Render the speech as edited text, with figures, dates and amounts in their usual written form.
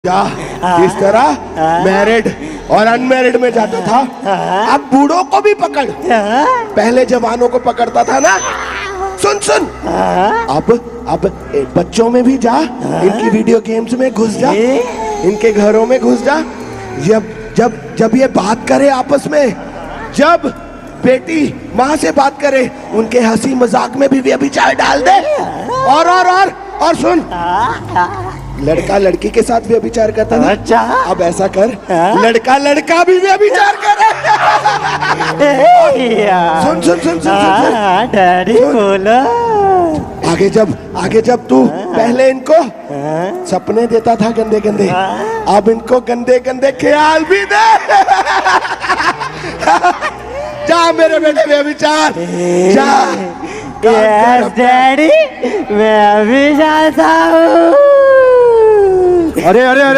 क्या किस तरह मैरिड और अनमैरिड में जाता था, अब बूढ़ों को भी पकड़। पहले जवानों को पकड़ता था ना। सुन सुन, अब बच्चों में भी जा, इनकी वीडियो गेम्स में घुस जा, इनके घरों में घुस जा। जब जब जब ये बात करे आपस में, जब बेटी माँ से बात करे, उनके हंसी मजाक में भी व्यभिचार डाल दे। और सुन, लड़का लड़की के साथ व्यभिचार करता था। अच्छा, अब ऐसा कर, लड़का लड़का भी व्यभिचार करे। सुन सुन सुन सुन डैडी बोलो। आगे जब तू पहले इनको सपने देता था गंदे गंदे, अब इनको गंदे गंदे ख्याल भी दे। जा मेरे बेटे व्यभिचार, जा। यस डैडी, मैं भी जाता हूँ। अरे अरे अरे